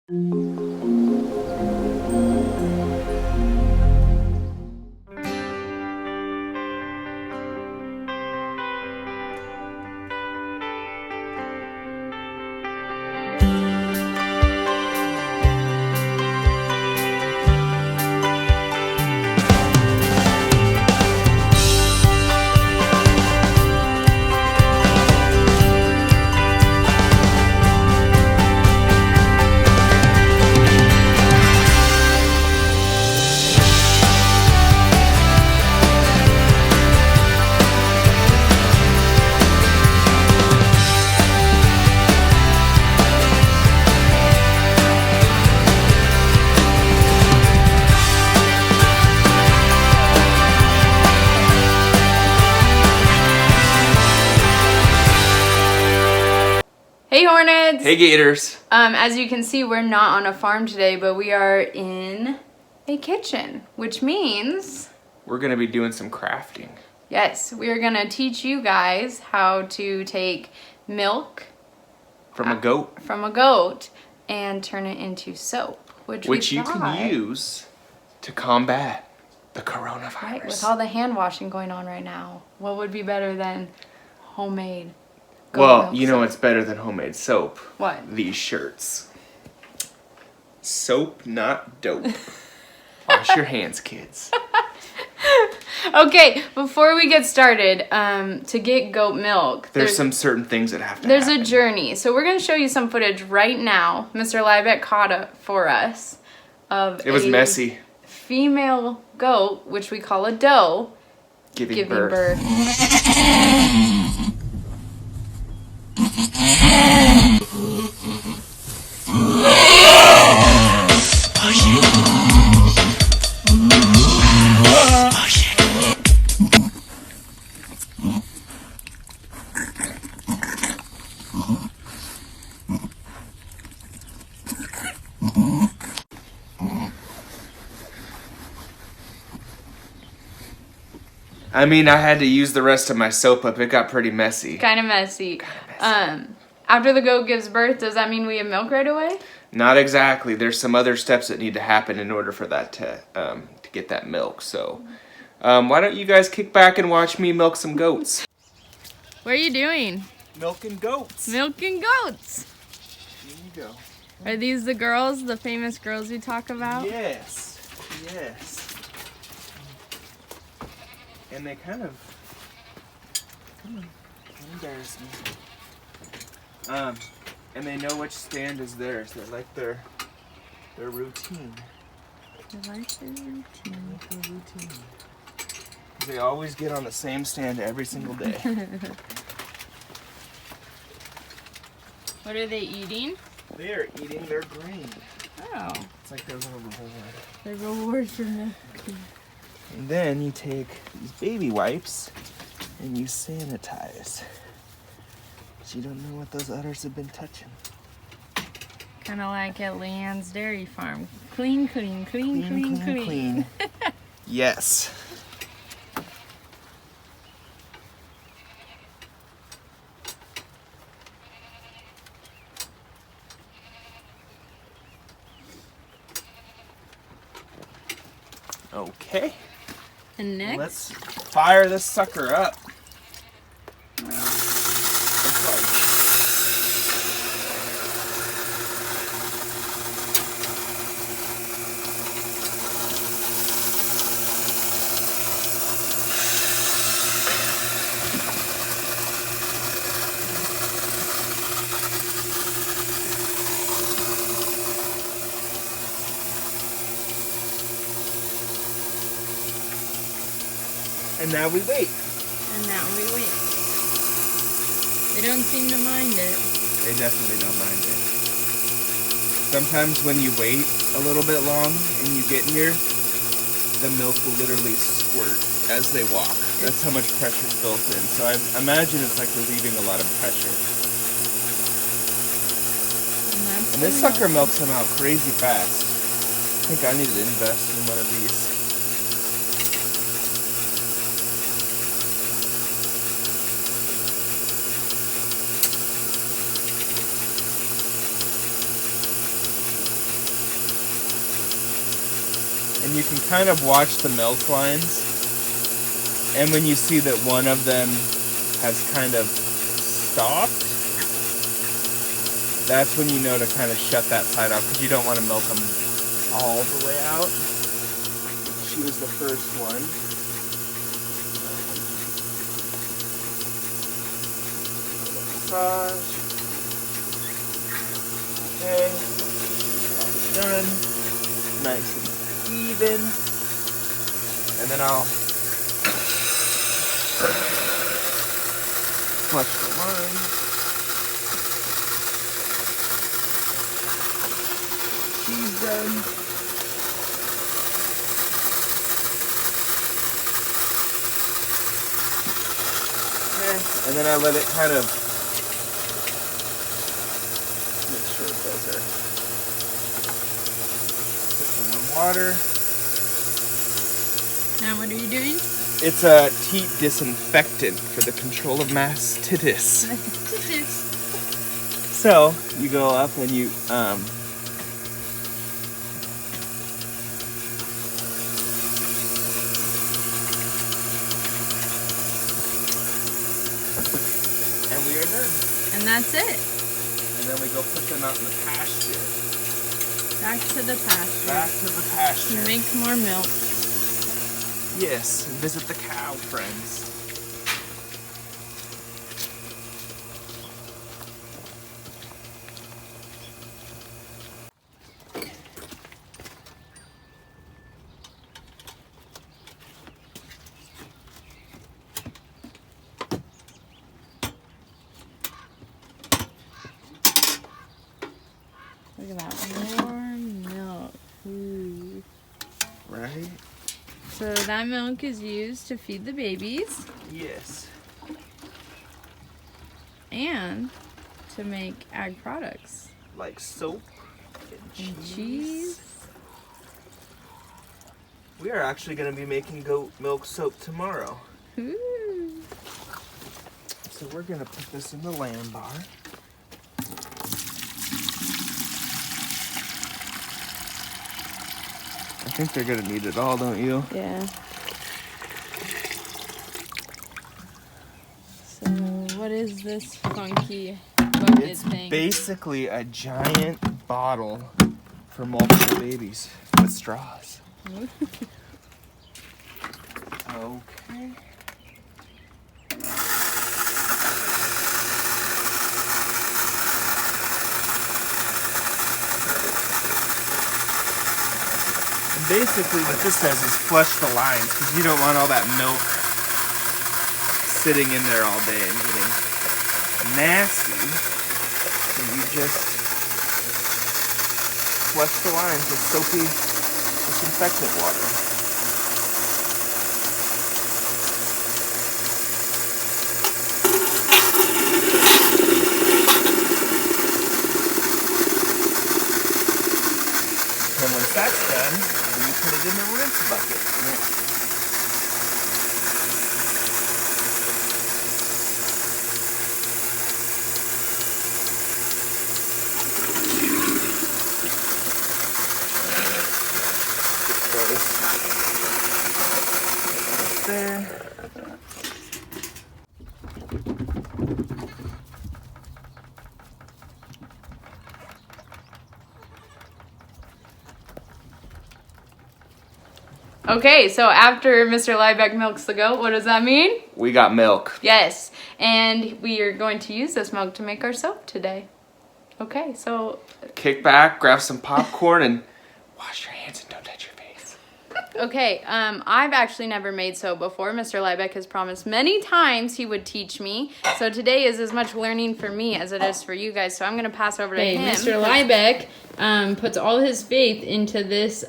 Hey Hornets! Hey Gators! As you can see, we're not on a farm today, but we are in a kitchen, which means... we're going to be doing some crafting. Yes, we are going to teach you guys how to take milk... from a goat? From a goat and turn it into soap, which you can use to combat the coronavirus. Right, with all the hand washing going on right now, what would be better than homemade goat milk you know soap? what's better than homemade soap? What? These shirts. Soap, not dope. Wash your hands, kids. Okay, before we get started, to get goat milk... There's some certain things that have to There's happen. a journey. So we're going to show you some footage right now. Mr. Liebeck caught it for us of It was messy. Female goat, which we call a doe, Giving birth. I mean, I had to use the rest of my soap up. It got pretty messy. Kind of messy. After the goat gives birth, does that mean we have milk right away? Not exactly. There's some other steps that need to happen in order for that to get that milk. So, why don't you guys kick back and watch me milk some goats? What are you doing? Milking goats. Milking goats. Here you go. Are these the girls, the famous girls we talk about? Yes. Yes. And they kind of embarrass me. And they know which stand is theirs. They like their routine. I like their routine. They always get on the same stand every single day. What are they eating? They are eating their grain. Oh. It's like their little reward. The reward for milk. And then you take these baby wipes and you sanitize. But you don't know what those udders have been touching. Kind of like at Leanne's Dairy Farm. Clean, clean, clean, clean, clean. Clean. Yes. Okay. And next? Let's fire this sucker up. And now we wait. And now we wait. They don't seem to mind it. They definitely don't mind it. Sometimes when you wait a little bit long and you get here, the milk will literally squirt as they walk. That's how much pressure is built in. So I imagine it's like relieving a lot of pressure. And this sucker milks them out crazy fast. I think I need to invest in one of these. And you can kind of watch the milk lines. And when you see that one of them has kind of stopped, that's when you know to kind of shut that side off, because you don't want to milk them all the way out. She was the first one. Massage. Okay. All done. Nice and even. And then I'll flush the line. She's done. Okay. And then I let it kind of make sure it goes there. Put some warm water. Now what are you doing? It's a teat disinfectant for the control of mastitis. So you go up and you and we are done. And that's it. And then we go put them out in the pasture. Back to the pasture. Back to the pasture. To make more milk. Yes, and visit the cow friends. Look at that. More milk. Ooh. Right? So that milk is used to feed the babies Yes. and to make ag products. Like soap And cheese. We are actually going to be making goat milk soap tomorrow. Ooh. So we're going to put this in the lamb bar. I think they're going to need it all, don't you? Yeah. So what is this funky bucket It's thing? basically a giant bottle for multiple babies with straws. Okay. And basically what this does is flush the lines, because you don't want all that milk sitting in there all day and getting nasty. So you just flush the lines with soapy disinfectant water. And once that's done, then you put it in the rinse bucket. There. Okay, so after Mr. Liebeck milks the goat, what does that mean? We got milk. Yes, and we are going to use this milk to make our soap today. Okay, so... Kick back, grab some popcorn, and wash your hands and don't touch your face. Okay, I've actually never made soap before. Mr. Liebeck has promised many times he would teach me. So today is as much learning for me as it is for you guys. So I'm going to pass over to him. Mr. Liebeck puts all his faith into this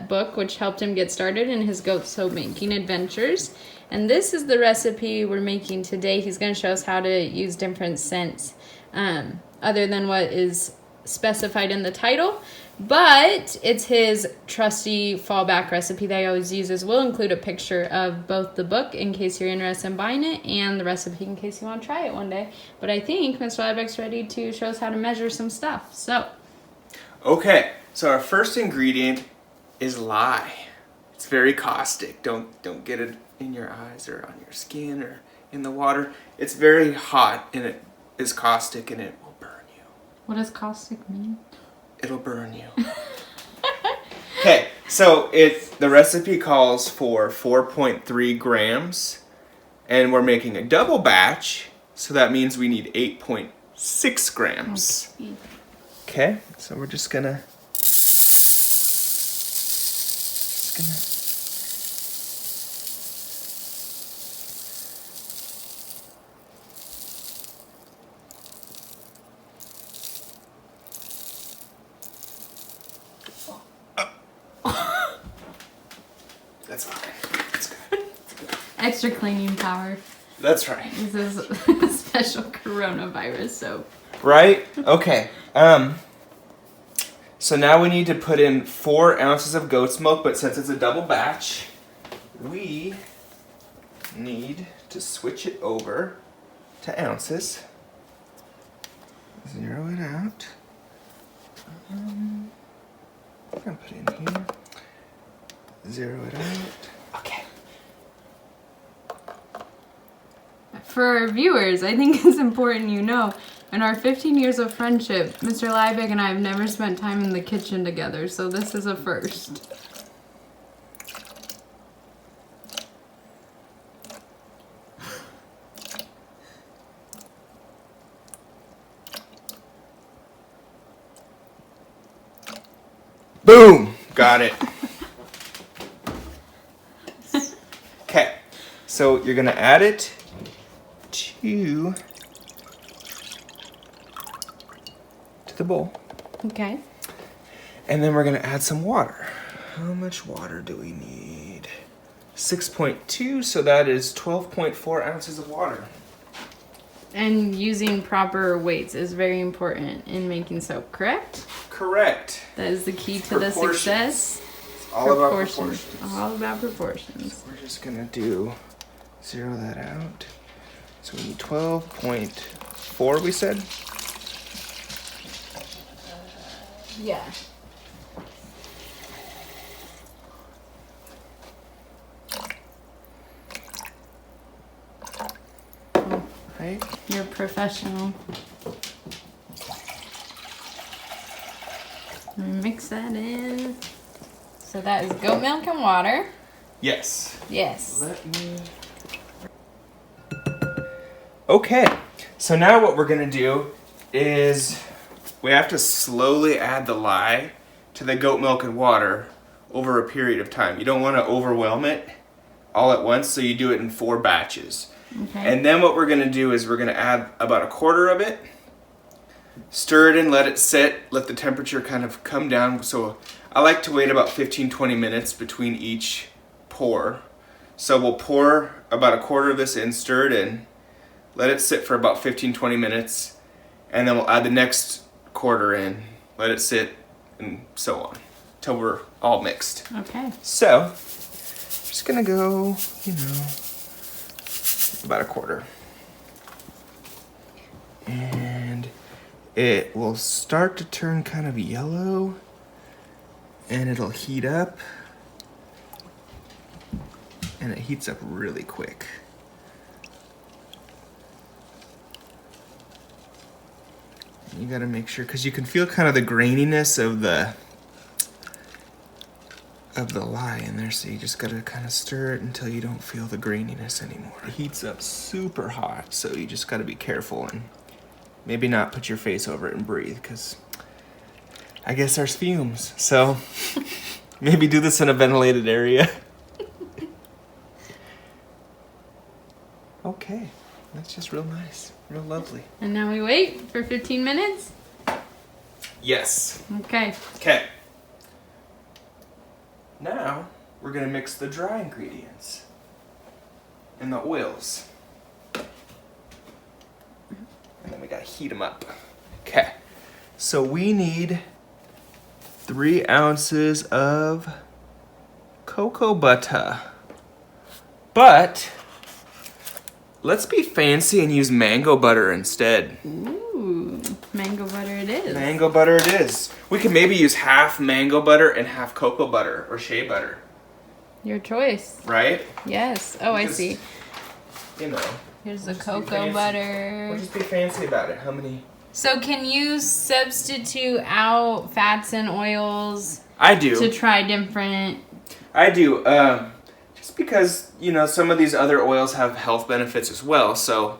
book, which helped him get started in his goat soap making adventures. And this is the recipe we're making today. He's going to show us how to use different scents other than what is specified in the title. But it's his trusty fallback recipe that he always uses. We'll include a picture of both the book in case you're interested in buying it and the recipe in case you want to try it one day. But I think Mr. Liebeck's ready to show us how to measure some stuff. So, Okay, so our first ingredient is lye. It's very caustic. Don't get it in your eyes or on your skin or in the water. It's very hot and it is caustic and it will burn you. What does caustic mean? It'll burn you. Okay, so the recipe calls for 4.3 grams, and we're making a double batch, so that means we need 8.6 grams. Okay, so we're just gonna That's fine. That's good. Extra cleaning power. That's right. This is a special coronavirus soap. Right? Okay. So now we need to put in 4 ounces of goat's milk, but since it's a double batch, we need to switch it over to ounces. Zero it out. I'm gonna put it in here. Zero it out. Okay. For our viewers, I think it's important you know, in our 15 years of friendship, Mr. Liebig and I have never spent time in the kitchen together, so this is a first. Boom! Got it. Okay, so you're gonna add it to the bowl. Okay. And then we're gonna add some water. How much water do we need? 6.2, so that is 12.4 ounces of water. And using proper weights is very important in making soap, correct? Correct. That is the key to the success. It's all about proportions. All about proportions. We're just gonna zero that out. So we need 12.4, we said? Yeah. Right? You're professional. Mix that in. So that is goat milk and water. Yes. Yes. Okay, so now what we're gonna do is we have to slowly add the lye to the goat milk and water over a period of time. You don't want to overwhelm it all at once, so you do it in 4 batches. Okay. And then what we're gonna do is we're gonna add about a quarter of it, stir it in, let it sit, let the temperature kind of come down. So I like to wait about 15-20 minutes between each pour. So we'll pour about a quarter of this in, stir it in, let it sit for about 15-20 minutes, and then we'll add the next quarter in, let it sit, and so on, till we're all mixed. Okay. So, just gonna go, about a quarter. And it will start to turn kind of yellow, and it'll heat up, and it heats up really quick. You gotta make sure, because you can feel kind of the graininess of the lye in there, so you just gotta kind of stir it until you don't feel the graininess anymore. It heats up super hot, so you just gotta be careful and maybe not put your face over it and breathe, because I guess there's fumes. So maybe do this in a ventilated area. Okay, that's just real nice, real lovely. And now we wait for 15 minutes? Yes. Okay. Okay. Now we're gonna mix the dry ingredients and the oils. And then we gotta heat them up. Okay. So we need 3 ounces of cocoa butter. But let's be fancy and use mango butter instead. Ooh, mango butter it is. Mango butter it is. We could maybe use half mango butter and half cocoa butter or shea butter. Your choice. Right? Yes. Oh, I see. You know. Here's the cocoa butter. We'll just be fancy about it. How many? So can you substitute out fats and oils? I do. To try different. I do. Just because, you know, some of these other oils have health benefits as well. So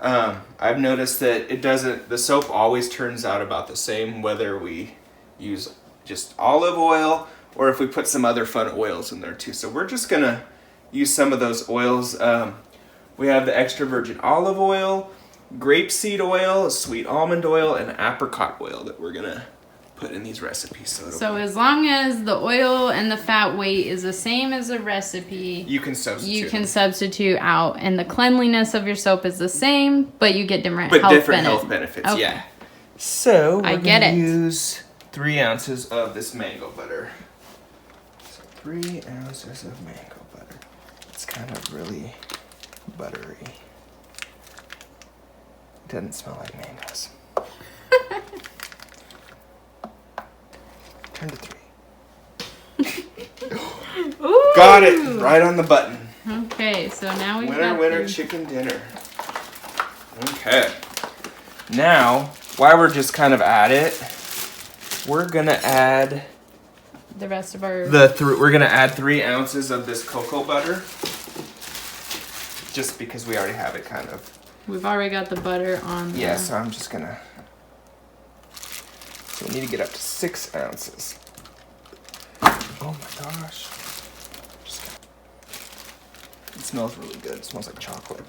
I've noticed that the soap always turns out about the same whether we use just olive oil or if we put some other fun oils in there too. So we're just going to use some of those oils. We have the extra virgin olive oil, grapeseed oil, sweet almond oil, and apricot oil that we're gonna put in these recipes. So as long as the oil and the fat weight is the same as the recipe, you can substitute. You can substitute out, and the cleanliness of your soap is the same, but you get different health benefits. Okay. Yeah. So I get it. Use 3 ounces of this mango butter. So 3 ounces of mango butter. It's kind of really buttery. It doesn't smell like mangoes. Turn to 3. Ooh. Got it right on the button. Okay, so now we've winner chicken dinner. Okay. Now, while we're just kind of at it, we're gonna add the rest of our we're gonna add 3 ounces of this cocoa butter. Just because we already have it kind of. We've already got the butter on. Yeah, so I'm just gonna. So we need to get up to 6 ounces. Oh my gosh. It smells really good. It smells like chocolate.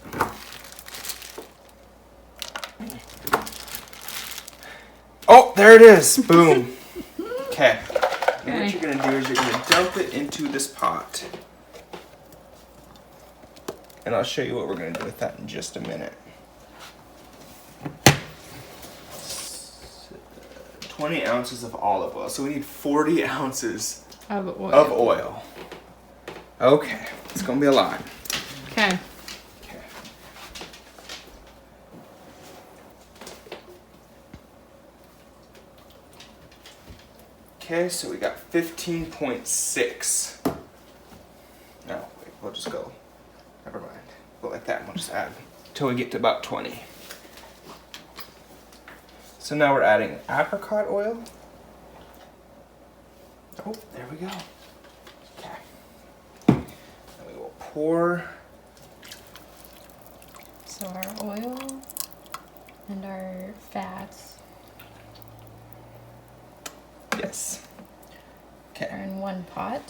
Oh, there it is. Boom. Okay. And what you're gonna do is you're gonna dump it into this pot. And I'll show you what we're going to do with that in just a minute. 20 ounces of olive oil. So we need 40 ounces of oil. Okay. It's going to be a lot. Okay. Okay, so we got 15.6. No, wait, we'll just go. Never mind. Go like that and we'll just add until we get to about 20. So now we're adding apricot oil. Oh, there we go. Okay. And we will pour. So our oil and our fats. Yes. Okay. Are in one pot.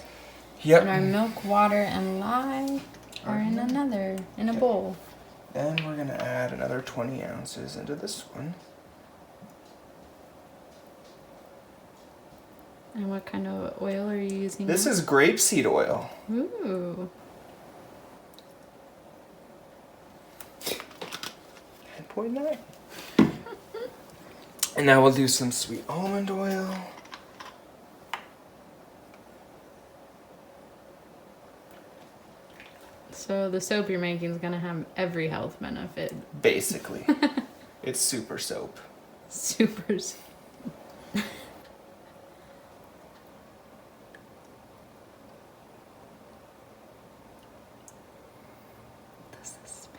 Yep. And our milk, water, and lye are in a bowl. Then we're going to add another 20 ounces into this one. And what kind of oil are you using? This is grapeseed oil. Ooh. 10.9. And now we'll do some sweet almond oil. So the soap you're making is going to have every health benefit. Basically. It's super soap. Super soap. The suspense.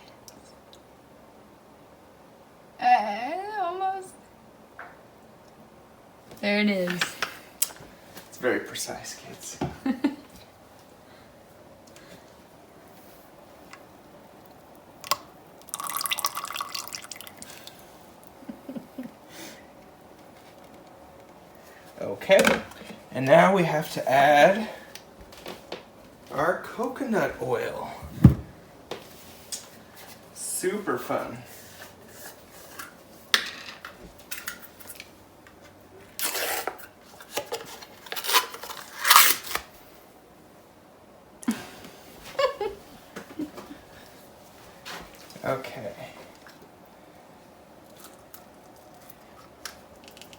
Almost. There it is. It's very precise, kids. Okay, and now we have to add our coconut oil. Super fun. Okay.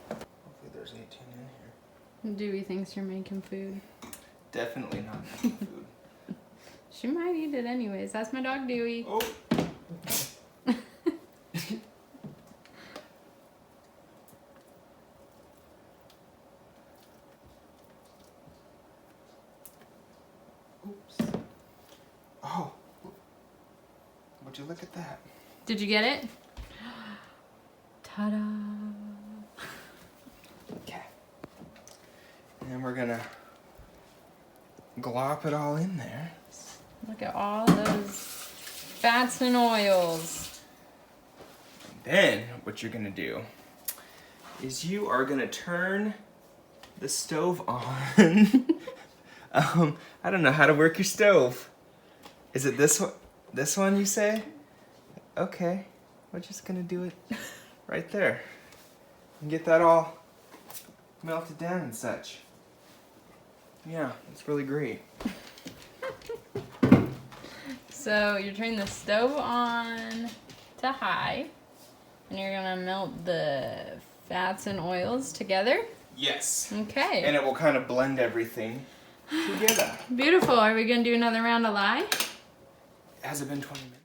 Hopefully there's 18 in here. Dewey thinks you're making food. Definitely not making food. She might eat it anyways. That's my dog Dewey. Oh. Oops. Oh. Would you look at that? Did you get it? Ta-da. Okay. And we're gonna glop it all in there. Look at all those fats and oils. Then what you're gonna do is you are gonna turn the stove on. I don't know how to work your stove. Is it this one? This one you say? Okay, we're just gonna do it right there. And get that all melted down and such. Yeah, it's really great. So you're turning the stove on to high, and you're gonna melt the fats and oils together? Yes. Okay. And it will kind of blend everything together. Beautiful. Are we gonna do another round of lye? Has it been 20 minutes?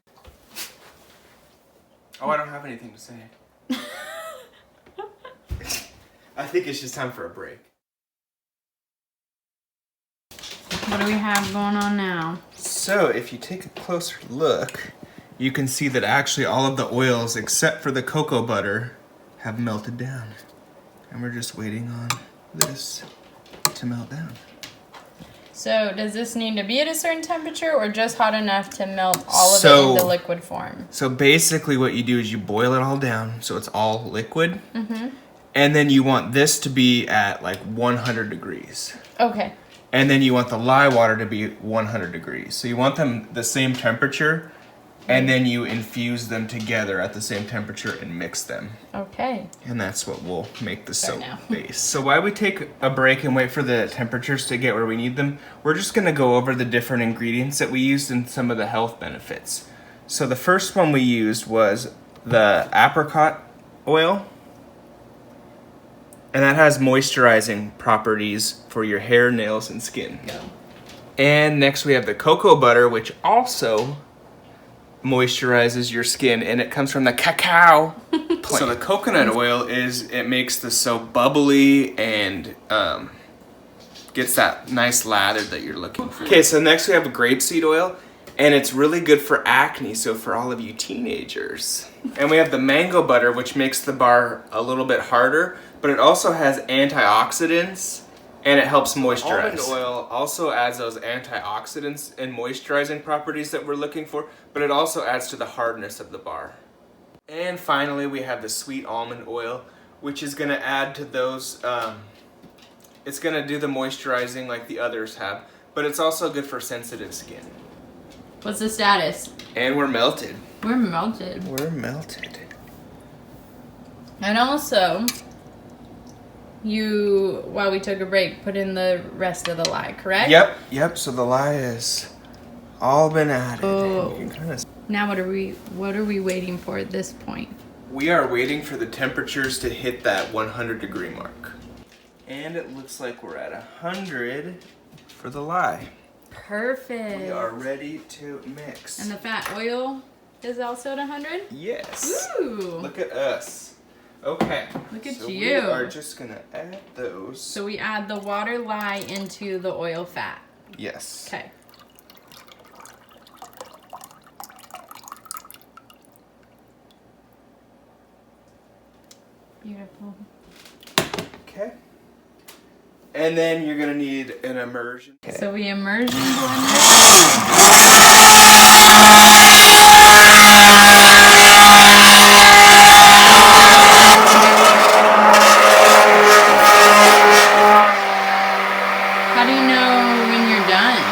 Oh, I don't have anything to say. I think it's just time for a break. What do we have going on now? So, if you take a closer look, you can see that actually all of the oils, except for the cocoa butter, have melted down. And we're just waiting on this to melt down. So, does this need to be at a certain temperature or just hot enough to melt all of it into liquid form? So basically what you do is you boil it all down so it's all liquid. And then you want this to be at like 100 degrees. Okay. And then you want the lye water to be 100 degrees. So you want them the same temperature, and then you infuse them together at the same temperature and mix them. Okay. And that's what will make the soap base. So while we take a break and wait for the temperatures to get where we need them, we're just gonna go over the different ingredients that we used and some of the health benefits. So the first one we used was the apricot oil. And that has moisturizing properties for your hair, nails, and skin. Go. And next we have the cocoa butter, which also moisturizes your skin, and it comes from the cacao plant. So the coconut oil it makes the soap bubbly and gets that nice lather that you're looking for. Okay, so next we have grapeseed oil, and it's really good for acne, so for all of you teenagers. And we have the mango butter, which makes the bar a little bit harder, but it also has antioxidants and it helps moisturize. Almond oil also adds those antioxidants and moisturizing properties that we're looking for, but it also adds to the hardness of the bar. And finally, we have the sweet almond oil, which is gonna add to those, it's gonna do the moisturizing like the others have, but it's also good for sensitive skin. What's the status? And we're melted. We're melted. We're melted. And also, you, while we took a break, put in the rest of the lye, correct? Yep. So the lye is all been added. Oh. Now what are we waiting for at this point? We are waiting for the temperatures to hit that 100-degree mark. And it looks like we're at 100 for the lye. Perfect. We are ready to mix. And the fat oil is also at 100? Yes. Ooh. Look at us. Okay. Look at so you. We are just gonna add those. So we add the water lye into the oil fat. Yes. Okay. Beautiful. Okay. And then you're gonna need an immersion. Okay. So we immersion blend How do you know when you're done?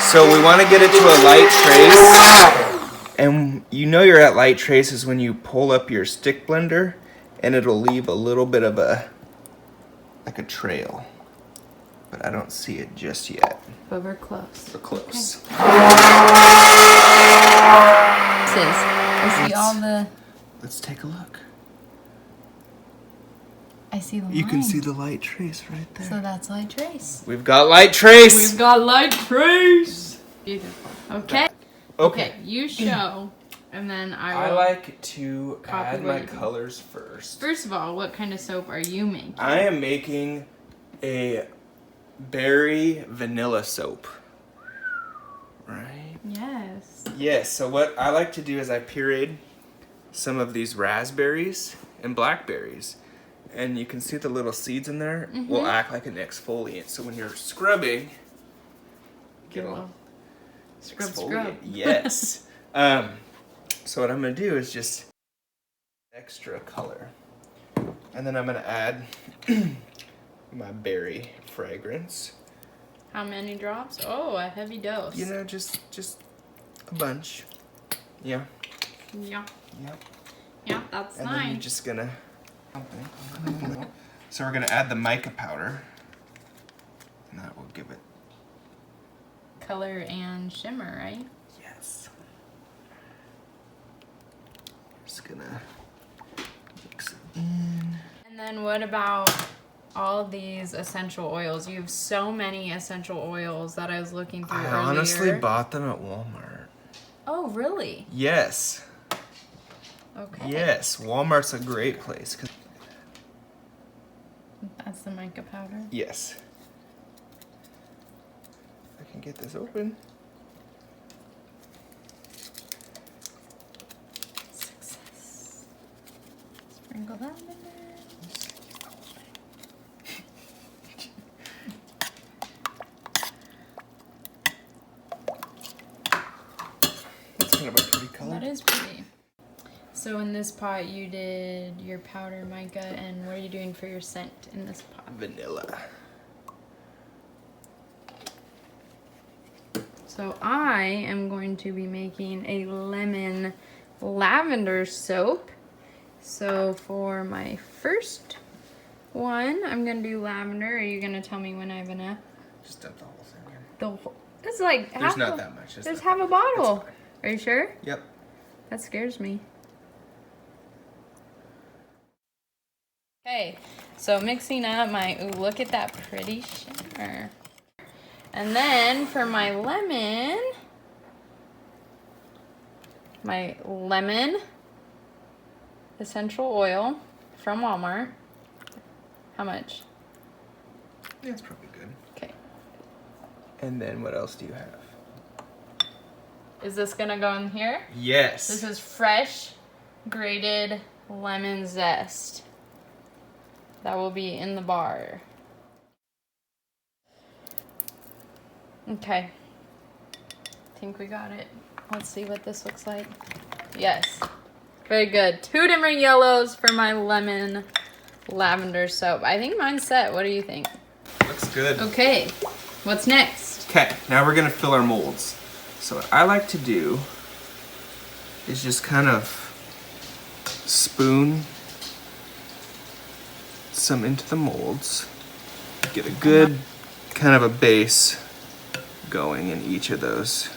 So we want to get it to a light trace. And you know you're at light traces when you pull up your stick blender and it'll leave a little bit of like a trail. But I don't see it just yet. But we're close. We're close. Okay. I see all the... Let's take a look. I see the line. You can see the light trace right there. So that's light trace. We've got light trace. We've got light trace. Beautiful. Okay. Okay. You show, and then I will. I like to copy add what my you do. colors first. First of all, what kind of soap are you making? I am making a berry vanilla soap. right? Yes. Yes, so what I like to do is I pureed some of these raspberries and blackberries. And you can see the little seeds in there will act like an exfoliant. So when you're scrubbing, get a scrub. Yes. So what I'm gonna do is just extra color. And then I'm gonna add my berry fragrance. How many drops? Oh, a heavy dose. You know, just a bunch. Yeah. Yeah. Yep. Yeah, that's And nice. then you're just gonna. So we're gonna add the mica powder, and that will give it color and shimmer, right? Yes. Just gonna mix it in. And then what about all these essential oils? You have so many essential oils that I was looking through earlier. I honestly bought them at Walmart. Oh, really? Yes. Okay. Yes, Walmart's a great place. That's the mica powder? Yes. I can get this open. Success. Sprinkle that in there. That's kind of a pretty color. That is pretty. So in this pot you did your powder mica, and what are you doing for your scent in this pot? Vanilla. So I am going to be making a lemon lavender soap. So for my first one, I'm gonna do lavender. Are you gonna tell me when I have enough? Just dump the whole thing in. The whole, it's like There's half not that much. There's half a bottle. Are you sure? Yep. That scares me. Okay, so mixing up my, ooh, look at that pretty shimmer. And then for my lemon essential oil from Walmart. How much? Yeah, it's probably good. Okay. And then what else do you have? Is this gonna go in here? Yes. This is fresh grated lemon zest. That will be in the bar. Okay. I think we got it. Let's see what this looks like. Yes. Very good. 2 different yellows for my lemon lavender soap. I think mine's set. What do you think? Looks good. Okay. What's next? Okay, now we're gonna fill our molds. So what I like to do is just kind of spoon some into the molds. Get a good kind of a base going in each of those.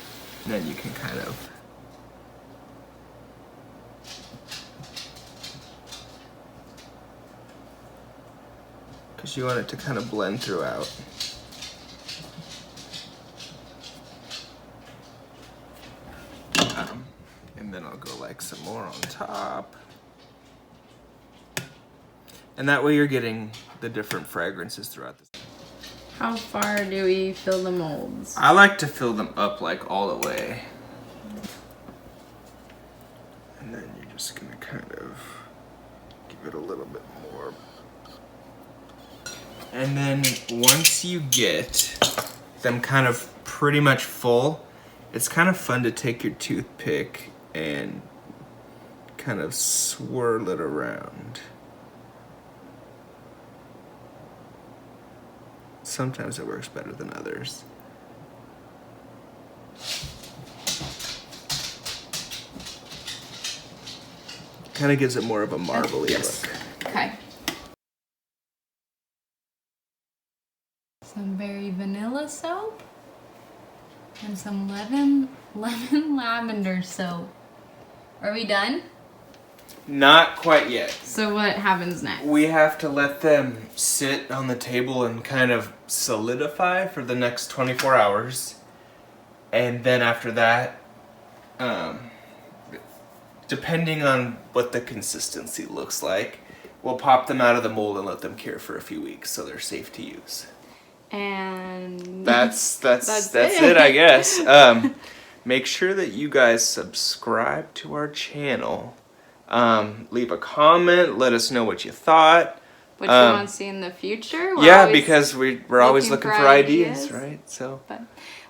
And then you can kind of because you want it to kind of blend throughout. And then I'll go like some more on top. And that way you're getting the different fragrances throughout this. How far do we fill the molds? I like to fill them up like all the way. And then you're just gonna kind of give it a little bit more. And then once you get them kind of pretty much full, it's kind of fun to take your toothpick and kind of swirl it around. Sometimes it works better than others. Kind of gives it more of a marbly look. Okay. Some berry vanilla soap and some lemon lavender soap. Are we done? Not quite yet. So what happens next? We have to let them sit on the table and kind of solidify for the next 24 hours. And then after that, depending on what the consistency looks like, we'll pop them out of the mold and let them cure for a few weeks so they're safe to use. And that's it, I guess. Make sure that you guys subscribe to our channel. Leave a comment. Let us know what you thought. What you want to see in the future? Because we're always looking for ideas, right? So. But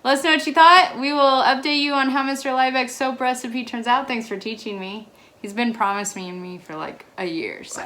let us know what you thought. We will update you on how Mr. Liebeck's soap recipe turns out. Thanks for teaching me. He's been promising me for like a year, so.